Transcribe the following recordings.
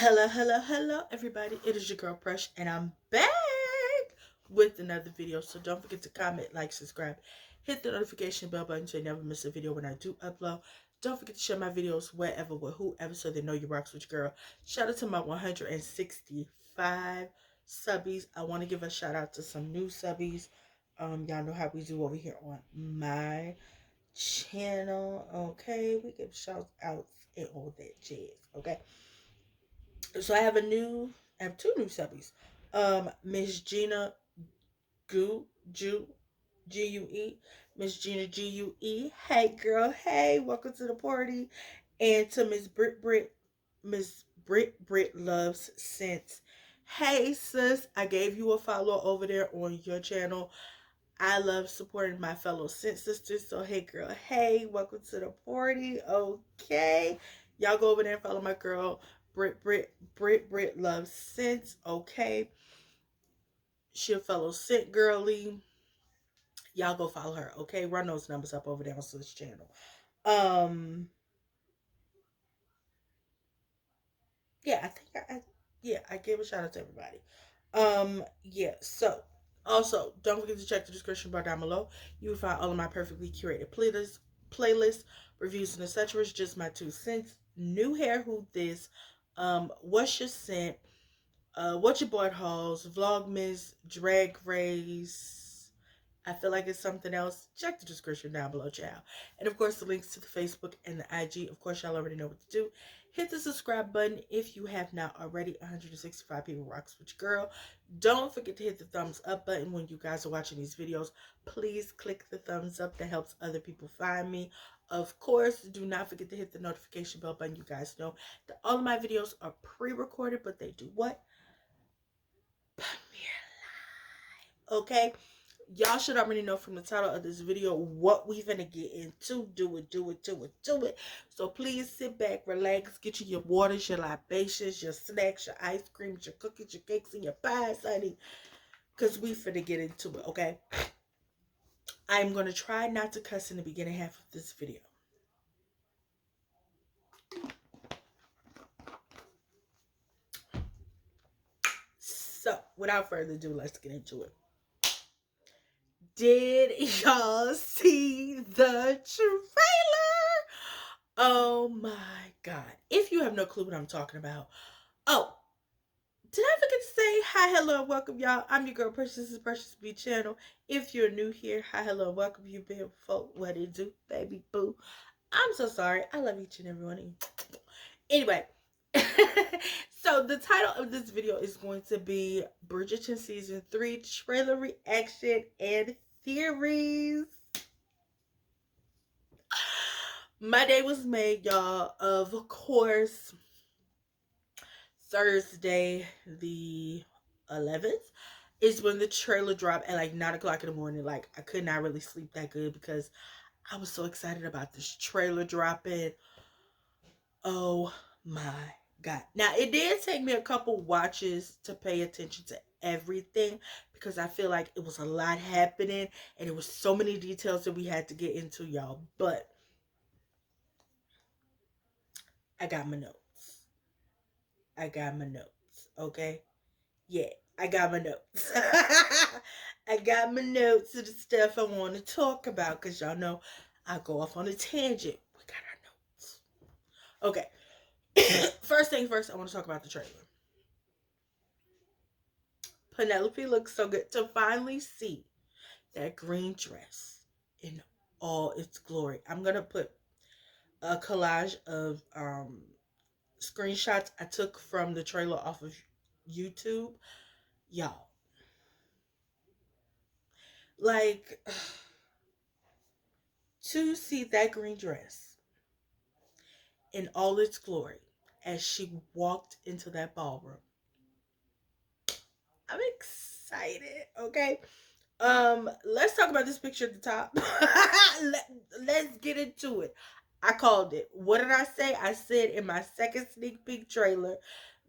Hello, everybody. It is your girl, Presh, and I'm back with another video. So don't forget to comment, like, subscribe, hit the notification bell button so you never miss a video when I do upload. Don't forget to share my videos wherever, with whoever, so they know you rocks with your girl. Shout out to my 165 subbies. I want to give a shout out to some new subbies. Y'all know how we do over here on my channel. Okay, we give shout outs and all that jazz. Okay. So I have two new subbies. Miss Gina Gue. Miss Gina Gue. Hey girl, hey, welcome to the party. And to Miss Brit loves Sense. Hey sis, I gave you a follow over there on your channel. I love supporting my fellow Scent sisters. So hey girl, hey, welcome to the party. Okay. Y'all go over there and follow my girl. Brit loves Scent. Okay. She a fellow Scent girly. Y'all go follow her. Okay. Run those numbers up over there on this channel. Yeah, I think I gave a shout out to everybody. Yeah, so also don't forget to check the description bar down below. You will find all of my perfectly curated playlists, reviews, and etc. Just my 2 cents. New hair, who this, what's your scent, what your board hauls, Vlogmas, Drag Race. I feel like it's something else. Check the description down below, child. And of course, the links to the Facebook and the IG. Of course, y'all already know what to do. Hit the subscribe button if you have not already. 165 people rocks with your girl. Don't forget to hit the thumbs up button when you guys are watching these videos. Please click the thumbs up. That helps other people find me. Of course, do not forget to hit the notification bell button. You guys know that all of my videos are pre-recorded, but they do what? Premiere live. Okay? Y'all should already know from the title of this video what we finna get into. Do it. So please sit back, relax, get you your waters, your libations, your snacks, your ice creams, your cookies, your cakes, and your pies, honey. Because we finna get into it, okay? I'm gonna try not to cuss in the beginning half of this video. So, without further ado, let's get into it. Did y'all see the trailer? Oh my god. If you have no clue what I'm talking about. Oh, did I forget to say hi, hello, and welcome, y'all? I'm your girl, ThePreciousBChannel. If you're new here, hi, hello, and welcome. You been folk, what it do, baby boo. I'm so sorry. I love each and every one of you. Anyway, so the title of this video is going to be Bridgerton Season 3 Trailer Reaction and Theories. My day was made, y'all. Of course, Thursday the 11th is when the trailer dropped at like 9 o'clock in the morning. Like, I could not really sleep that good because I was so excited about this trailer dropping. Oh my god. Now, it did take me a couple watches to pay attention to everything because I feel like it was a lot happening and it was so many details that we had to get into, y'all. But I got my notes. Okay? Yeah, I got my notes. I got my notes of the stuff I want to talk about because y'all know I go off on a tangent. We got our notes. Okay. First thing first, I want to talk about the trailer. Penelope looks so good. To finally see that green dress in all its glory. I'm going to put a collage of screenshots I took from the trailer off of YouTube. Y'all, like, to see that green dress in all its glory as she walked into that ballroom, I'm excited. Okay, let's talk about this picture at the top. Let's get into it. I called it. What did I say? I said in my second sneak peek trailer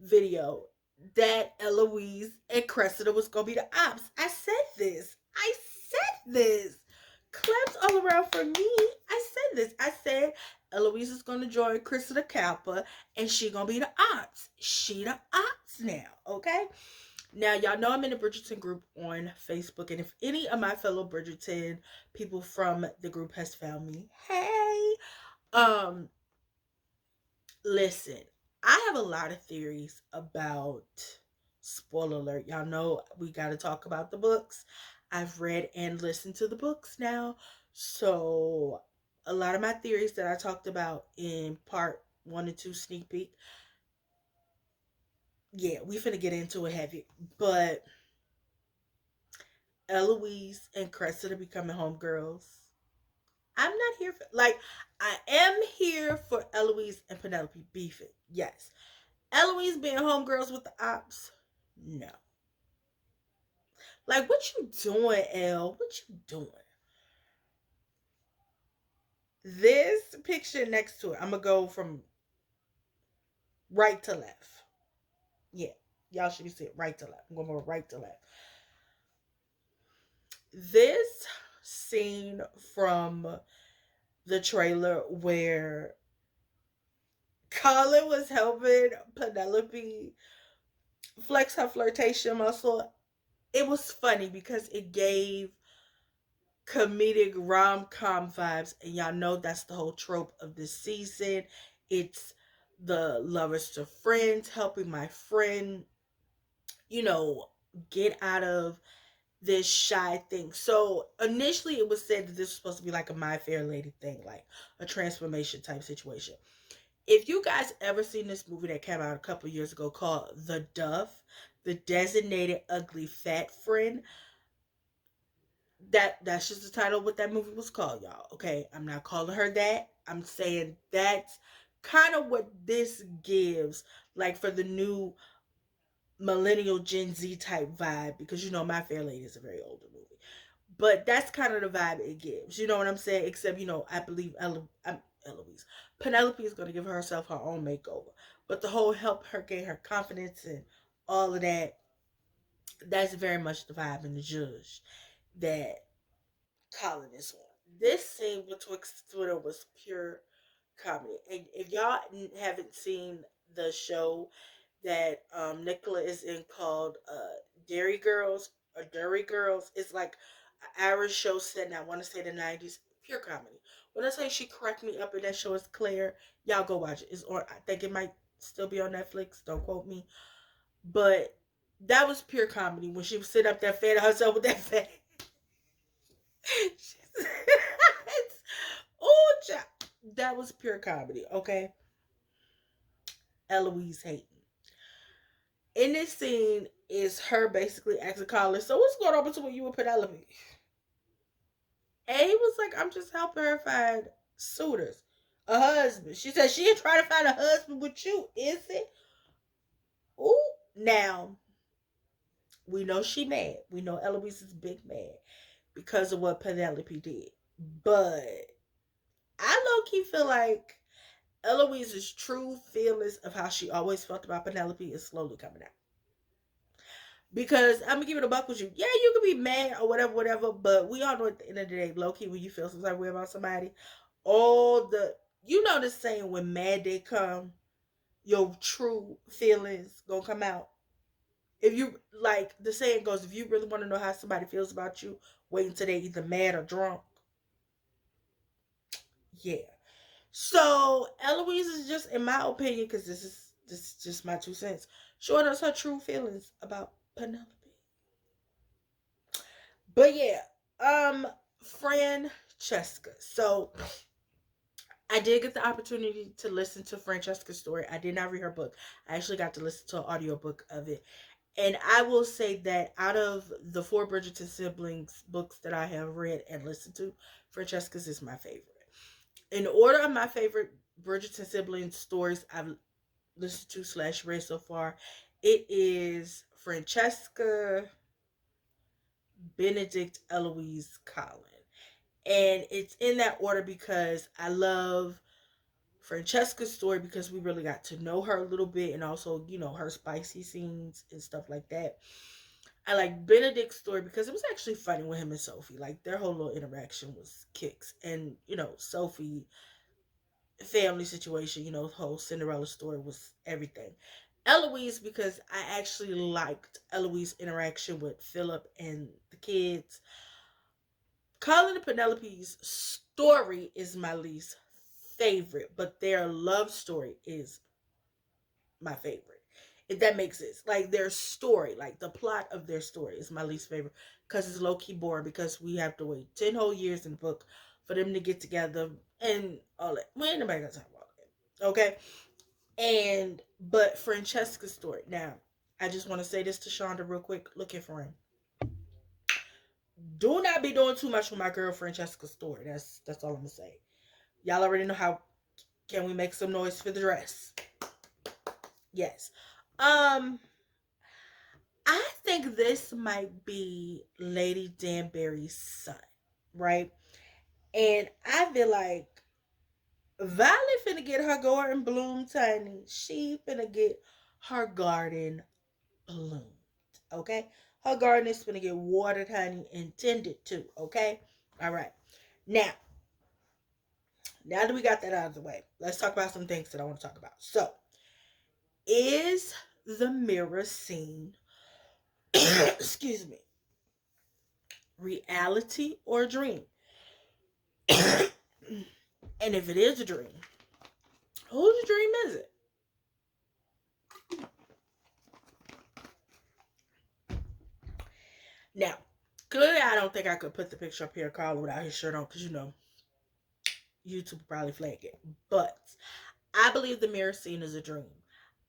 video that Eloise and Cressida was gonna be the ops. I said this. Claps all around for me. I said this. I said Eloise is gonna join Krista the Kappa, and she gonna be the ops. She the ops now, okay? Now y'all know I'm in the Bridgerton group on Facebook, and if any of my fellow Bridgerton people from the group has found me, hey, um, listen, I have a lot of theories about. Spoiler alert, y'all know we got to talk about the books. I've read and listened to the books now. So, a lot of my theories that I talked about in part 1 and 2 sneak peek, yeah, we finna get into it heavy. But Eloise and Cressida becoming homegirls. I'm not here for, like, I am here for Eloise and Penelope beefing. Yes. Eloise being homegirls with the ops. No. Like, what you doing, Elle? What you doing? This picture next to it, I'm gonna go from right to left. Yeah, y'all should be seeing right to left. I'm going from right to left. This scene from the trailer where Colin was helping Penelope flex her flirtation muscle, it was funny because it gave comedic rom-com vibes, and y'all know that's the whole trope of this season. It's the lovers to friends helping my friend, you know, get out of this shy thing. So initially it was said that this was supposed to be like a My Fair Lady thing, like a transformation type situation. If you guys ever seen this movie that came out a couple years ago called The Duff, the designated ugly fat friend, that's just the title of what that movie was called, y'all. Okay, I'm not calling her that. I'm saying that's kind of what this gives, like for the new millennial Gen Z type vibe, because you know My Fair Lady is a very older movie. But that's kind of the vibe it gives. You know what I'm saying? Except, you know, I believe Eloise. Penelope is going to give herself her own makeover. But the whole help her gain her confidence and all of that, that's very much the vibe and the judge that Colin is on. This scene betwixt Twitter was pure comedy. And if y'all haven't seen the show that Nicola is in called Dairy Girls or Dairy Girls, it's like an Irish show set in, I want to say, the 90s. Pure comedy. When I say she cracked me up in that show, is Claire. Y'all go watch it. It's on. I think it might still be on Netflix. Don't quote me. But that was pure comedy when she was sitting up there fanning herself with that fan. Oh, that was pure comedy. Okay, Eloise hating. In this scene is her basically asking Colin, so what's going on between you and Penelope? And he was like, I'm just helping her find suitors, a husband. She said she ain't trying to find a husband with you, is it? Ooh, now we know she mad. We know Eloise is big mad because of what Penelope did. But I low key feel like Eloise's true feelings of how she always felt about Penelope is slowly coming out. Because I'm gonna give it a buck with you. Yeah, you could be mad or whatever, whatever. But we all know at the end of the day, low key, when you feel some type of way about somebody, all the you know the saying when mad day come, your true feelings gonna come out. If you like the saying goes, if you really want to know how somebody feels about you, wait until they either mad or drunk. Yeah. So Eloise is just, in my opinion, because this is just my 2 cents, showing us her true feelings about Penelope. But yeah, Francesca. So I did get the opportunity to listen to Francesca's story. I did not read her book. I actually got to listen to an audiobook of it. And I will say that out of the 4 Bridgerton siblings books that I have read and listened to, Francesca's is my favorite. In order of my favorite Bridgerton siblings stories I've listened to slash read so far, it is Francesca, Benedict, Eloise, Colin. And it's in that order because I love Francesca's story because we really got to know her a little bit, and also, you know, her spicy scenes and stuff like that. I like Benedict's story because it was actually funny with him and Sophie. Like their whole little interaction was kicks. And, Sophie family situation, the whole Cinderella story was everything. Eloise, because I actually liked Eloise's interaction with Philip and the kids. Colin and Penelope's story is my least favorite, but their love story is my favorite. If that makes sense. Like their story, like the plot of their story is my least favorite because it's low key boring because we have to wait 10 whole years in the book for them to get together and all that. We ain't nobody gonna talk about that. Okay? But Francesca's story. Now, I just want to say this to Shonda real quick. Looking for him. Do not be doing too much with my girl Francesca's story. That's all I'm gonna say. Y'all already know how. Can we make some noise for the dress? Yes. Um, I think this might be Lady Danbury's son, right? And I feel like Violet finna get her garden bloom, tiny. She finna get her garden bloomed. Okay? Her garden is gonna get watered, honey, and tended to. Okay? All right. Now that we got that out of the way, let's talk about some things that I want to talk about. So, is the mirror scene, excuse me, reality or a dream? And if it is a dream, whose dream is it? Now, clearly, I don't think I could put the picture up here of Carla without his shirt on because YouTube would probably flag it. But I believe the mirror scene is a dream.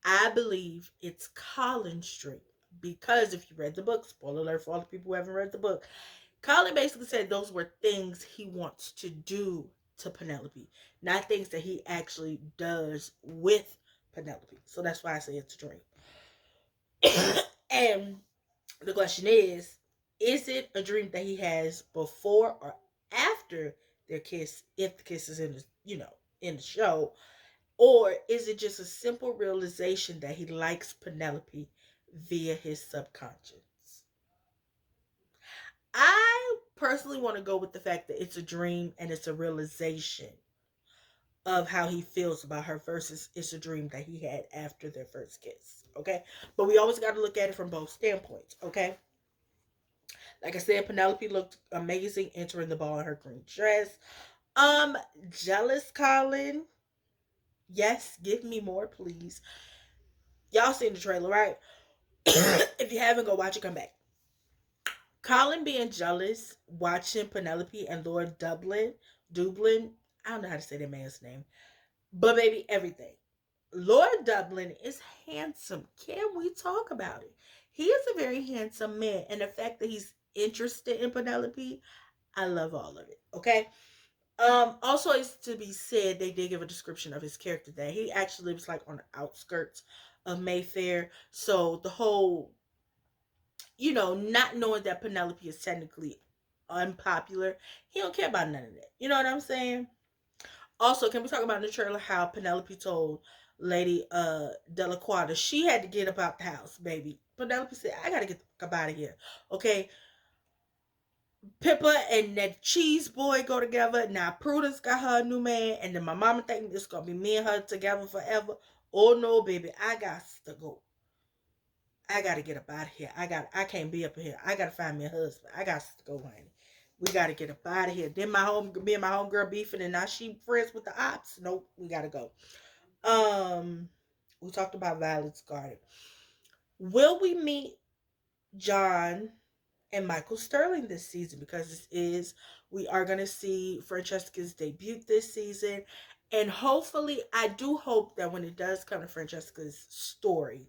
I believe it's Colin's dream because if you read the book, spoiler alert for all the people who haven't read the book, Colin basically said those were things he wants to do to Penelope, not things that he actually does with Penelope. So that's why I say it's a dream. And the question is it a dream that he has before or after their kiss, if the kiss is in the, in the show, or is it just a simple realization that he likes Penelope via his subconscious? I personally want to go with the fact that it's a dream and it's a realization of how he feels about her versus it's a dream that he had after their first kiss. Okay? But we always got to look at it from both standpoints. Okay? Like I said, Penelope looked amazing entering the ball in her green dress. Jealous Colin. Yes, give me more, please. Y'all seen the trailer, right? If you haven't, go watch it, come back. Colin being jealous, watching Penelope and Lord Dublin, I don't know how to say that man's name, but baby, everything. Lord Dublin is handsome. Can we talk about it? He is a very handsome man, and the fact that he's interested in Penelope, I love all of it. Okay. Also, it's to be said they did give a description of his character that he actually lives like on the outskirts of Mayfair. So the whole, not knowing that Penelope is technically unpopular, he don't care about none of that. You know what I'm saying? Also, can we talk about in the trailer how Penelope told Lady Delaquata she had to get up out the house, baby. Penelope said, I gotta get the fuck up out of here. Okay. Pippa and that cheese boy go together. Now Prudence got her a new man, and then my mama think it's gonna be me and her together forever. Oh no, baby, I got to go. I gotta get up out of here. I can't be up here. I gotta find me a husband. I got to go, honey. We gotta get up out of here. Then me and my homegirl beefing, and now she friends with the ops. Nope, we gotta go. We talked about Violet's garden. Will we meet John and Michael Sterling this season? Because we are going to see Francesca's debut this season. And hopefully, I do hope that when it does come to Francesca's story,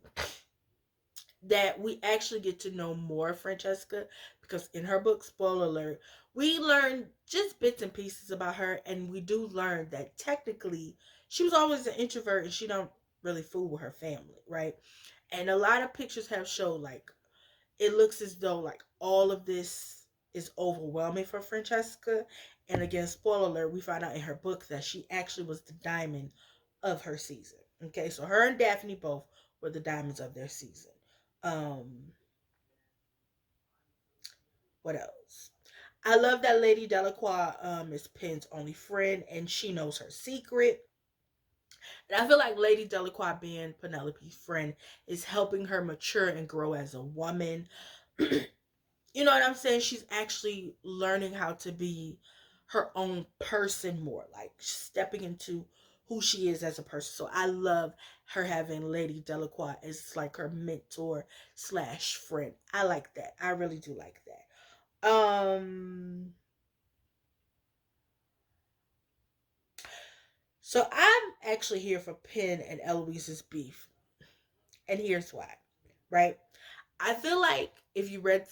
that we actually get to know more of Francesca. Because in her book, spoiler alert, we learn just bits and pieces about her. And we do learn that technically, she was always an introvert and she don't really fool with her family, right? And a lot of pictures have showed like it looks as though like all of this is overwhelming for Francesca. And again, spoiler alert, we find out in her book that she actually was the diamond of her season. Okay, so her and Daphne both were the diamonds of their season. Um, What else? I love that Lady Delacroix is Pen's only friend and she knows her secret. And I feel like Lady Delacroix being Penelope's friend is helping her mature and grow as a woman. You know what I'm saying? She's actually learning how to be her own person more, like stepping into who she is as a person. So I love her having Lady Delacroix as like her mentor slash friend. I like that. I really do like that. So I'm actually here for Penn and Eloise's beef. And here's why. Right? I feel like if you read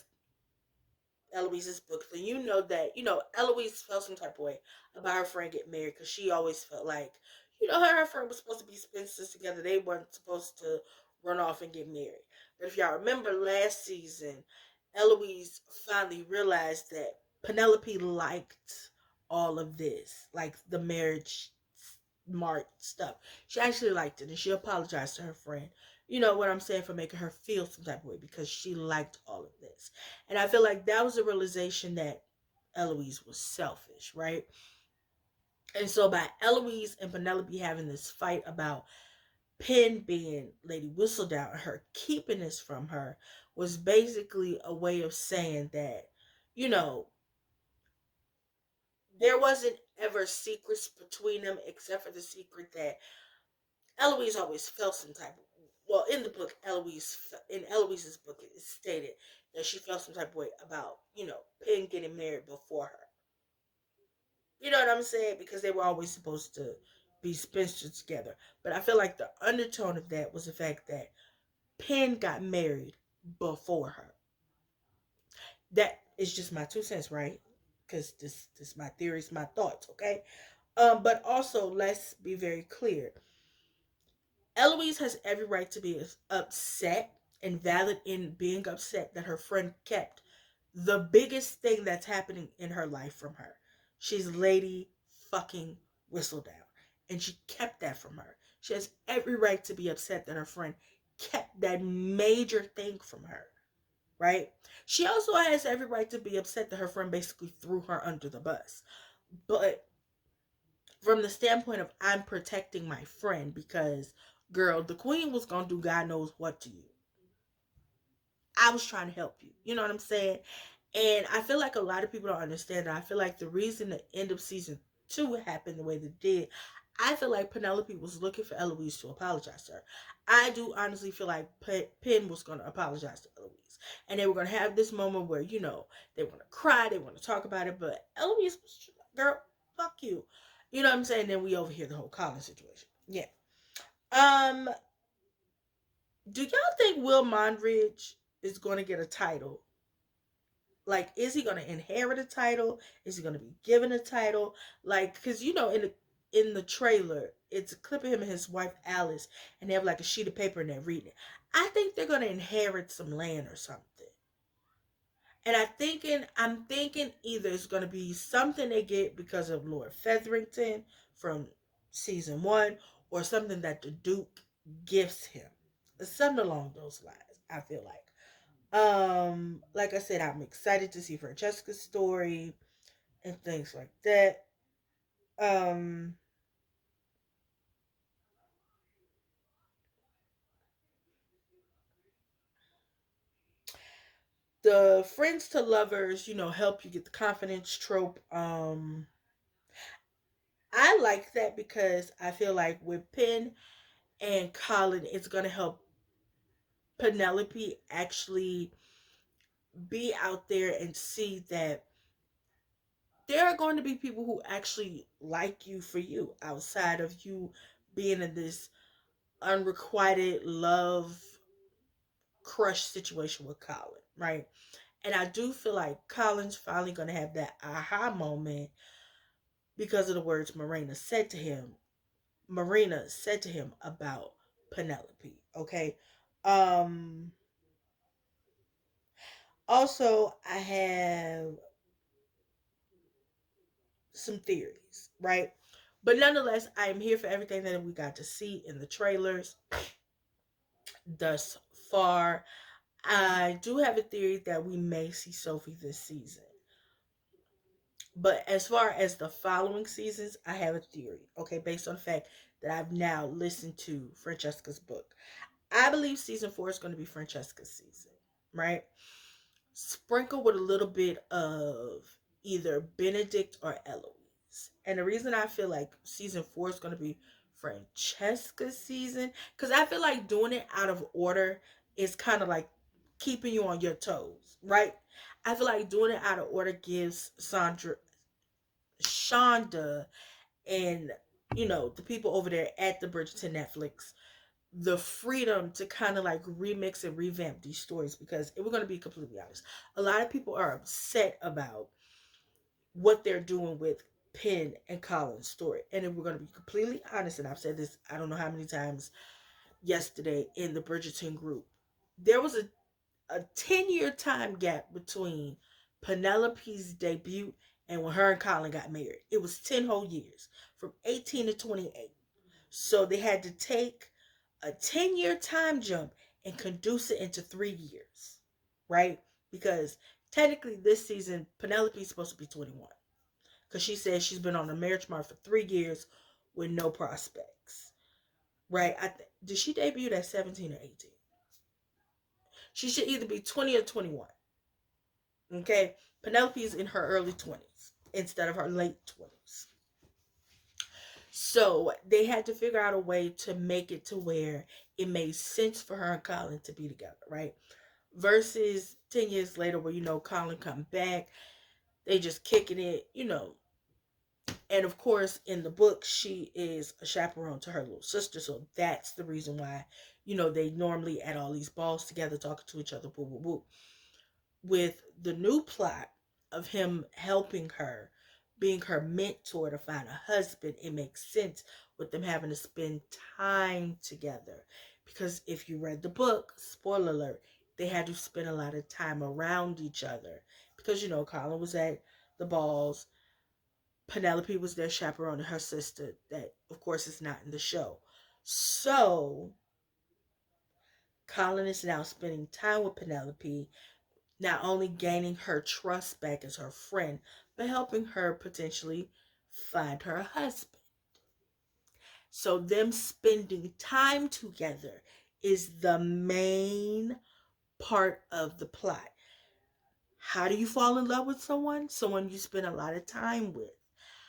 Eloise's book, then you know that, Eloise felt some type of way about her friend getting married because she always felt like, her and her friend was supposed to be spinsters together. They weren't supposed to run off and get married. But if y'all remember last season, Eloise finally realized that Penelope liked all of this, like the marriage smart stuff. She actually liked it and she apologized to her friend. You know what I'm saying, for making her feel some type of way because she liked all of this. And I feel like that was a realization that Eloise was selfish, right? And so by Eloise and Penelope having this fight about Penn being Lady Whistledown and her keeping this from her was basically a way of saying that, you know, there wasn't ever secrets between them except for the secret that Eloise always felt some type of, well, in the book, in Eloise's book, it stated that she felt some type of way about, Penn getting married before her. You know what I'm saying? Because they were always supposed to be spinsters together. But I feel like the undertone of that was the fact that Penn got married before her. That is just my 2 cents, right? Because this my theories, my thoughts, okay? But also let's be very clear. Eloise has every right to be upset and valid in being upset that her friend kept the biggest thing that's happening in her life from her. She's Lady fucking Whistledown. And she kept that from her. She has every right to be upset that her friend kept that major thing from her. Right? She also has every right to be upset that her friend basically threw her under the bus. But from the standpoint of I'm protecting my friend because, girl, the queen was gonna do God knows what to you. I was trying to help you. You know what I'm saying? And I feel like a lot of people don't understand that. I feel like the reason the end of season 2 happened the way that it did, I feel like Penelope was looking for Eloise to apologize to her. I do honestly feel like Penn was going to apologize to Eloise. And they were going to have this moment where, they want to cry, they want to talk about it, but Eloise was, girl, fuck you. You know what I'm saying? Then we overhear the whole Colin situation. Yeah. Um, do y'all think Will Mondridge is going to get a title? Like, is he going to inherit a title? Is he going to be given a title? Like, because in the trailer, it's a clip of him and his wife Alice, and they have like a sheet of paper and they're reading it. I think they're going to inherit some land or something. And I'm thinking either it's going to be something they get because of Lord Featherington from season 1, or something that the Duke gifts him. Something along those lines, I feel like. Like I said, I'm excited to see Francesca's story and things like that. Um, the friends to lovers, help you get the confidence trope. I like that because I feel like with Penn and Colin, it's gonna help Penelope actually be out there and see that there are going to be people who actually like you for you outside of you being in this unrequited love crush situation with Colin, right? And I do feel like Colin's finally going to have that aha moment because of the words Marina said to him about Penelope, okay? Um Also, I have some theories, right? But nonetheless, I am here for everything that we got to see in the trailers thus far. I do have a theory that we may see Sophie this season. But as far as the following seasons, I have a theory, okay, based on the fact that I've now listened to Francesca's book. I believe season 4 is going to be Francesca's season, right? Sprinkle with a little bit of either Benedict or Eloise. And the reason I feel like season 4 is going to be Francesca's season, because I feel like doing it out of order is kind of like keeping you on your toes, right? I feel like doing it out of order gives Shonda, and the people over there at the Bridgerton Netflix the freedom to kind of like remix and revamp these stories, because if we're going to be completely honest, a lot of people are upset about what they're doing with Penn and Colin's story. And if we're going to be completely honest, and I've said this I don't know how many times yesterday in the Bridgerton group, there was a 10-year time gap between Penelope's debut and when her and Colin got married. It was 10 whole years, from 18 to 28. So they had to take a 10-year time jump and condense it into 3 years, right? Because technically this season, Penelope's supposed to be 21. Because she says she's been on the marriage mark for 3 years with no prospects, right? Did she debut at 17 or 18? She should either be 20 or 21. Okay? Penelope's in her early 20s instead of her late 20s. So they had to figure out a way to make it to where it made sense for her and Colin to be together, right? Versus 10 years later where, Colin come back, they just kicking it. And of course, in the book, she is a chaperone to her little sister. So that's the reason why, they normally at all these balls together talking to each other, boo, boo, boo. With the new plot of him helping her, being her mentor to find a husband, it makes sense with them having to spend time together. Because if you read the book, spoiler alert, they had to spend a lot of time around each other. Because, Colin was at the balls, Penelope was their chaperone, and her sister, that of course is not in the show. So, Colin is now spending time with Penelope, not only gaining her trust back as her friend, but helping her potentially find her husband. So them spending time together is the main part of the plot. How do you fall in love with someone? Someone you spend a lot of time with.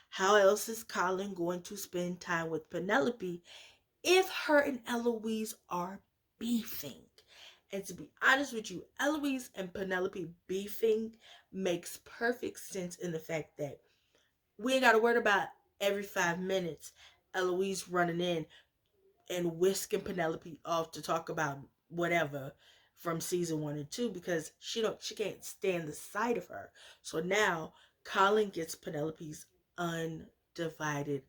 How else is Colin going to spend time with Penelope if her and Eloise are beefing? And to be honest with you, Eloise and Penelope beefing makes perfect sense in the fact that we ain't got to worry about every 5 minutes Eloise running in and whisking Penelope off to talk about whatever from season 1 and 2, because she can't stand the sight of her. So now Colin gets Penelope's undivided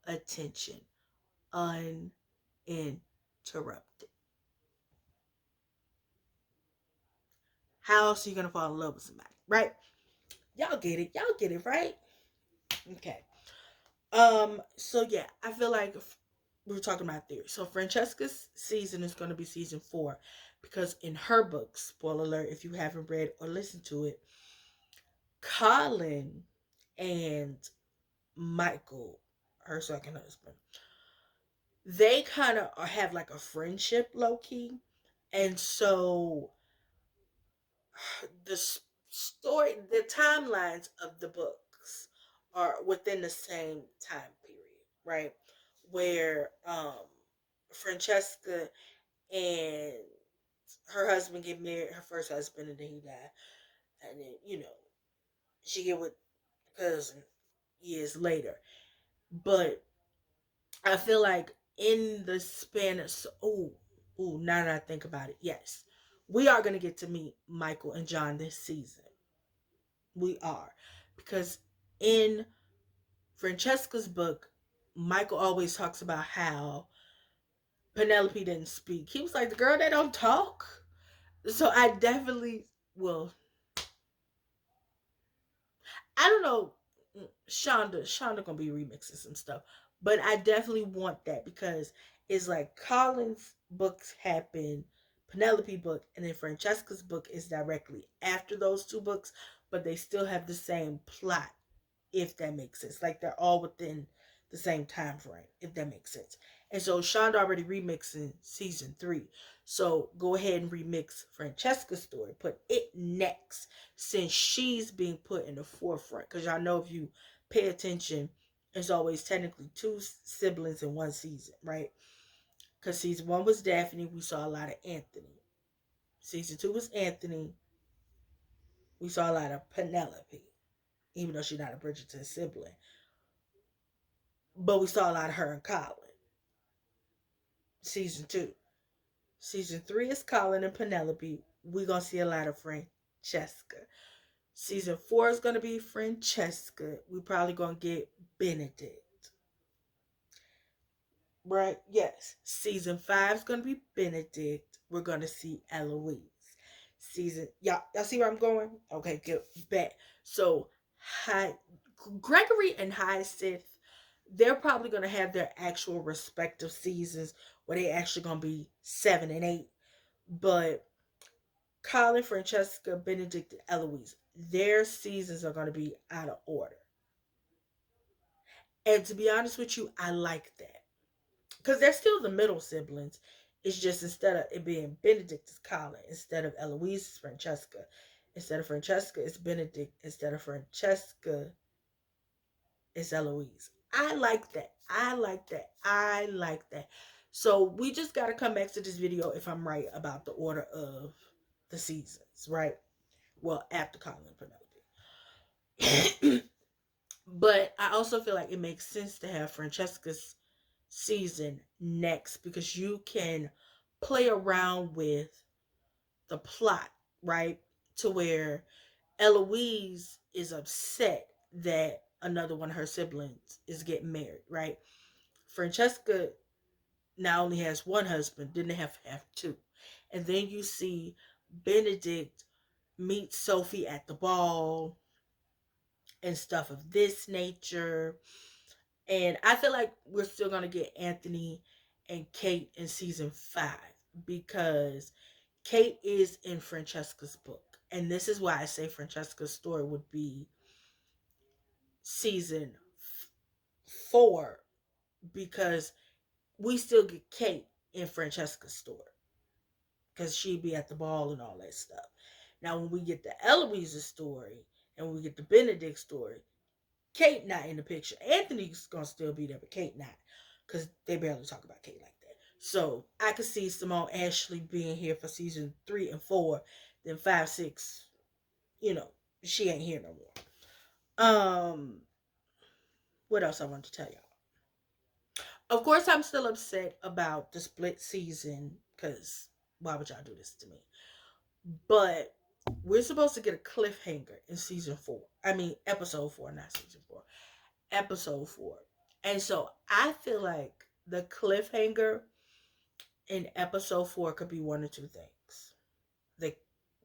attention, uninterrupted. How else are you gonna fall in love with somebody, right? Y'all get it. Y'all get it, right? Okay. So yeah, I feel like we were talking about theory. So Francesca's season is going to be season 4, because in her book, spoiler alert if you haven't read or listened to it, Colin and Michael, her second husband, they kind of have like a friendship low key. And so the story, the timelines of the books are within the same time period, right? Where Francesca and her husband get married, her first husband, and then he died, and then she get with cousin years later. But I feel like in the span of now that I think about it, yes, we are gonna get to meet Michael and John this season. We are, because in Francesca's book, Michael always talks about how Penelope didn't speak. He was like, the girl that don't talk. So I definitely will. I don't know. Shonda gonna be remixing some stuff, but I definitely want that, because it's like Colin's books happen, Penelope book, and then Francesca's book is directly after those two books, but they still have the same plot, if that makes sense. Like they're all within the same time frame, if that makes sense. And so Shonda already remixing season 3. So go ahead and remix Francesca's story. Put it next, since she's being put in the forefront. Because y'all know, if you pay attention, it's always technically two siblings in one season, right? Because season 1 was Daphne, we saw a lot of Anthony. Season 2 was Anthony, we saw a lot of Penelope, even though she's not a Bridgerton sibling. But we saw a lot of her and Colin. Season 2. Season 3 is Colin and Penelope. We're going to see a lot of Francesca. Season 4 is going to be Francesca. We're probably going to get Benedict. Right? Yes. Season 5 is going to be Benedict. We're going to see Eloise. Y'all see where I'm going? Okay, good. Bet. So, Gregory and Hyacinth, they're probably going to have their actual respective seasons where they actually going to be 7 and 8. But Colin, Francesca, Benedict, and Eloise, their seasons are going to be out of order. And to be honest with you, I like that. Because they're still the middle siblings. It's just, instead of it being Benedict, it's Colin. Instead of Eloise, it's Francesca. Instead of Francesca, it's Benedict. Instead of Francesca, it's Eloise. I like that. I like that. I like that. So we just got to come back to this video if I'm right about the order of the seasons, right? Well, after Colin and Penelope. But I also feel like it makes sense to have Francesca's season next, because you can play around with the plot, right? To where Eloise is upset that another one of her siblings is getting married, right? Francesca now only has one husband, didn't have two. And then you see Benedict meet Sophie at the ball and stuff of this nature. And I feel like we're still going to get Anthony and Kate in season 5, because Kate is in Francesca's book. And this is why I say Francesca's story would be season 4, because we still get Kate in Francesca's story, because she'd be at the ball and all that stuff. Now, when we get the Eloise's story and we get the Benedict story, Kate not in the picture. Anthony's gonna still be there, but Kate not, because they barely talk about Kate like that. So I could see Simone Ashley being here for season 3 and 4, then 5, 6. You know, she ain't here no more. What else I wanted to tell y'all? Of course, I'm still upset about the split season, because why would y'all do this to me? But we're supposed to get a cliffhanger in season 4. I mean, episode 4, not season 4. Episode 4. And so I feel like the cliffhanger in episode 4 could be one or two things.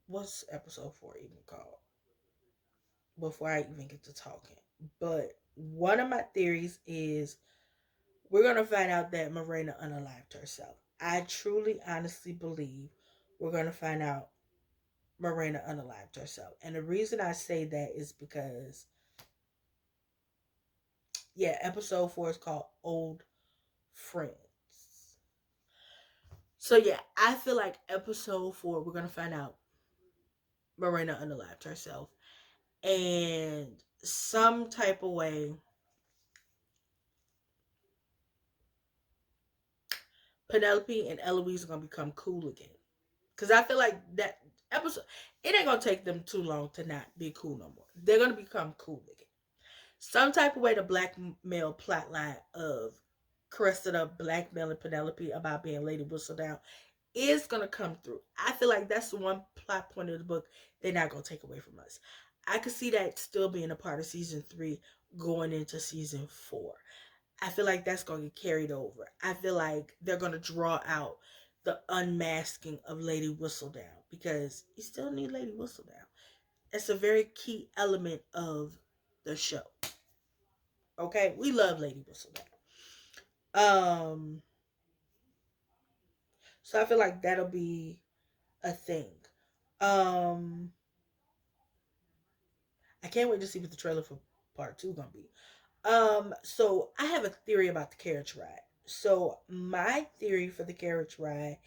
What's episode 4 even called? Before I even get to talking. But one of my theories is we're going to find out that Morena unalived herself. I truly, honestly believe we're going to find out Morena unalived herself. And the reason I say that is because, yeah, episode 4 is called Old Friends. So yeah, I feel like episode 4, we're gonna find out Morena unalived herself, and some type of way Penelope and Eloise are gonna become cool again. Cause I feel like that episode, it ain't gonna take them too long to not be cool no more. They're gonna become cool again. Some type of way the blackmail plotline of Cressida blackmailing Penelope about being Lady Whistledown is going to come through. I feel like that's the one plot point of the book they're not going to take away from us. I could see that still being a part of season 3 going into season 4. I feel like that's going to get carried over. I feel like they're going to draw out the unmasking of Lady Whistledown, because you still need Lady Whistledown. It's a very key element of the show. Okay, we love Lady Whistledown. So I feel like that'll be a thing. Um, I can't wait to see what the trailer for part two gonna be. So I have a theory about the carriage ride. So my theory for the carriage ride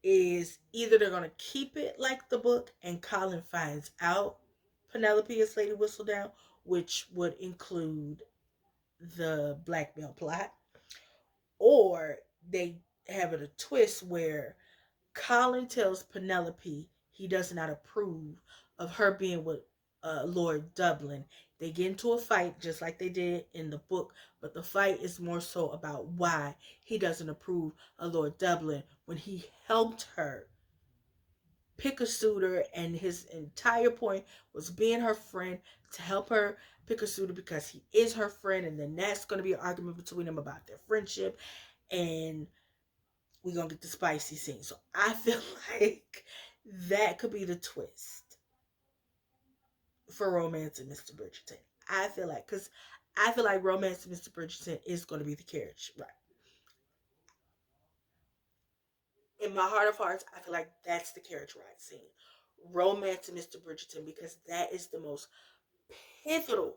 is either they're gonna keep it like the book and Colin finds out Penelope is Lady Whistledown, which would include the blackmail plot, or they have it a twist where Colin tells Penelope he does not approve of her being with Lord Dublin. They get into a fight just like they did in the book, but the fight is more so about why he doesn't approve of Lord Dublin when he helped her pick a suitor, and his entire point was being her friend to help her pick a suitor because he is her friend, and then that's going to be an argument between them about their friendship, and we're gonna get the spicy scene. So I feel like that could be the twist for Romance and Mr. Bridgerton. I feel like, because I feel like Romance and Mr. Bridgerton is going to be the carriage, right? In my heart of hearts, I feel like that's the carriage ride scene. Romance and Mr. Bridgerton, because that is the most pivotal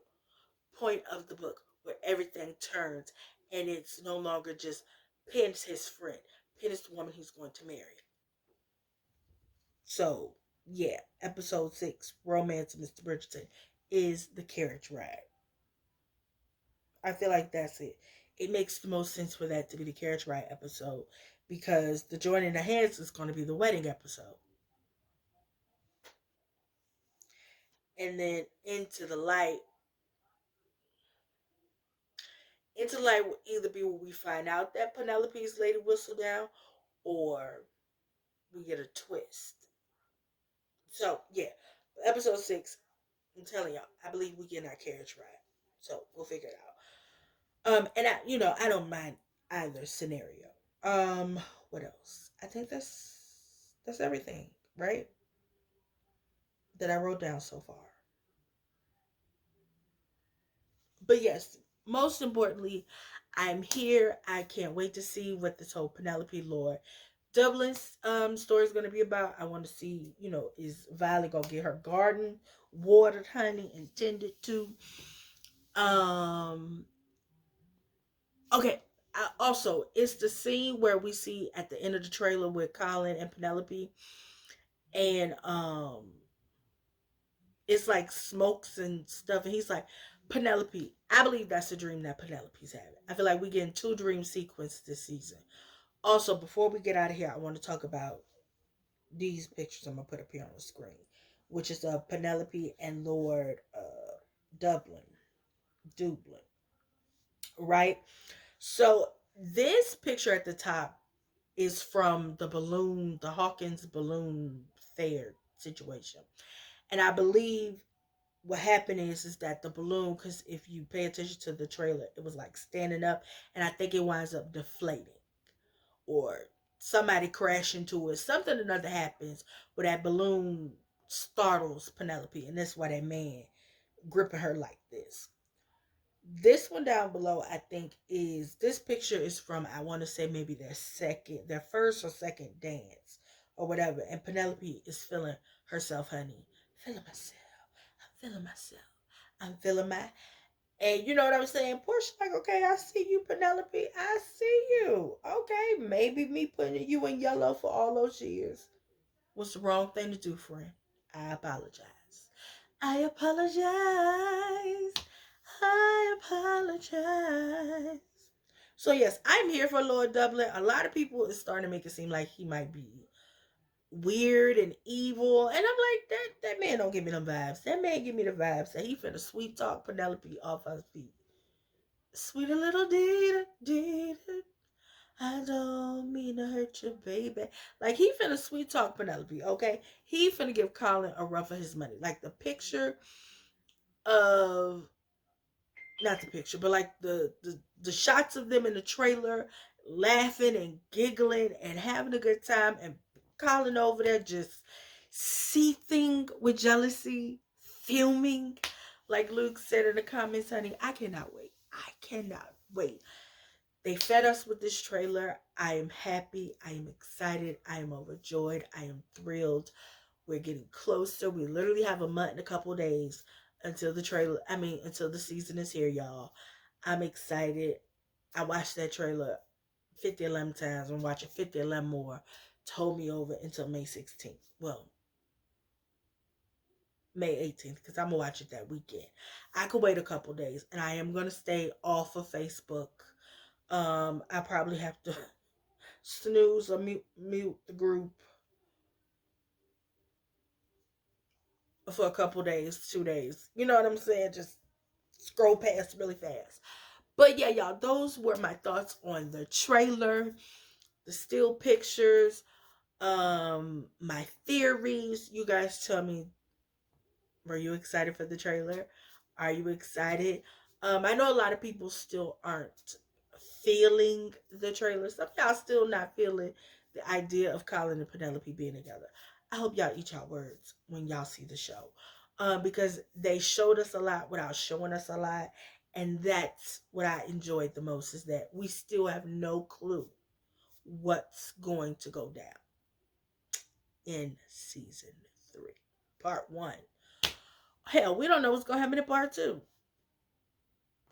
point of the book where everything turns and it's no longer just Penn's his friend. Penn is the woman he's going to marry. So, yeah, episode 6, Romance of Mr. Bridgerton, is the carriage ride. I feel like that's it. It makes the most sense for that to be the carriage ride episode because the joining the hands is going to be the wedding episode. And then Into the Light will either be where we find out that Penelope's Lady Whistledown or we get a twist. So, yeah, episode 6, I'm telling y'all, I believe we get our carriage ride. So, we'll figure it out. And I don't mind either scenario. What else? I think that's everything, right? That I wrote down so far. But yes, most importantly, I'm here. I can't wait to see what this whole Penelope Lord Dublin's story is gonna be about. I want to see, is Violet gonna get her garden watered, honey, and tended to? Um, Okay. Also, it's the scene where we see at the end of the trailer with Colin and Penelope, and it's like smokes and stuff, and he's like, Penelope. I believe that's the dream that Penelope's having. I feel like we're getting 2 dream sequences this season. Also, before we get out of here, I want to talk about these pictures I'm gonna put up here on the screen, which is Penelope and Lord Dublin, Dublin, right? So this picture at the top is from the Hawkins balloon fair situation. And I believe what happened is that the balloon, because if you pay attention to the trailer, it was like standing up, and I think it winds up deflating or somebody crash into it. Something or another happens where that balloon startles Penelope, and that's why that man gripping her like this. This one down below, I think, is this picture is from, I want to say, maybe their first or second dance or whatever. And Penelope is feeling herself, honey. Feeling myself. I'm feeling myself. I'm feeling my. And you know what I'm saying? Portia, like, okay, I see you, Penelope. I see you. Okay, maybe me putting you in yellow for all those years was the wrong thing to do, friend. I apologize. I apologize. I apologize. So yes, I'm here for Lord Dublin. A lot of people is starting to make it seem like he might be weird and evil, and I'm like, that man don't give me them vibes. That man give me the vibes that he finna sweet talk Penelope off her feet. Sweet little deed. I don't mean to hurt you, baby. Like, he finna sweet talk Penelope, okay? He finna give Colin a run for his money. Like, the picture of, not the picture, but like the shots of them in the trailer laughing and giggling and having a good time, and Colin over there just seething with jealousy, fuming. Like Luke said in the comments, honey, I cannot wait. I cannot wait. They fed us with this trailer. I am happy. I am excited. I am overjoyed. I am thrilled. We're getting closer. We literally have a month and a couple days until the trailer, until the season is here, y'all. I'm excited. I watched that trailer 50, 11 times. I'm watching 50, 11 more. Told me over until May 16th. Well, May 18th, because I'm going to watch it that weekend. I could wait a couple days, and I am going to stay off of Facebook. I probably have to snooze or mute the group for a couple days, 2 days. You know what I'm saying? Just scroll past really fast. But yeah, y'all, those were my thoughts on the trailer, the still pictures, my theories. You guys tell me, were you excited for the trailer? Are you excited? I know a lot of people still aren't feeling the trailer. Some of y'all still not feeling the idea of Colin and Penelope being together. I hope y'all eat y'all words when y'all see the show. Because they showed us a lot without showing us a lot. And that's what I enjoyed the most, is that we still have no clue what's going to go down in season 3, part 1. Hell, we don't know what's going to happen in part 2.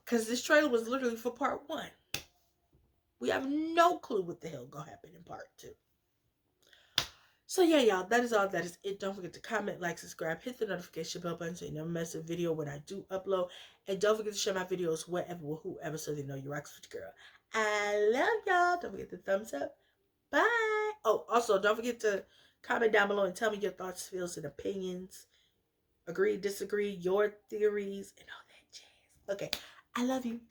Because this trailer was literally for part 1. We have no clue what the hell going to happen in part 2. So yeah, y'all, that is all. That is it. Don't forget to comment, like, subscribe, hit the notification bell button so you never miss a video when I do upload. And don't forget to share my videos wherever or whoever, so they know you're rocks with your girl. I love y'all. Don't forget to thumbs up. Bye. Oh, also, don't forget to comment down below and tell me your thoughts, feels, and opinions. Agree, disagree, your theories, and all that jazz. Okay, I love you.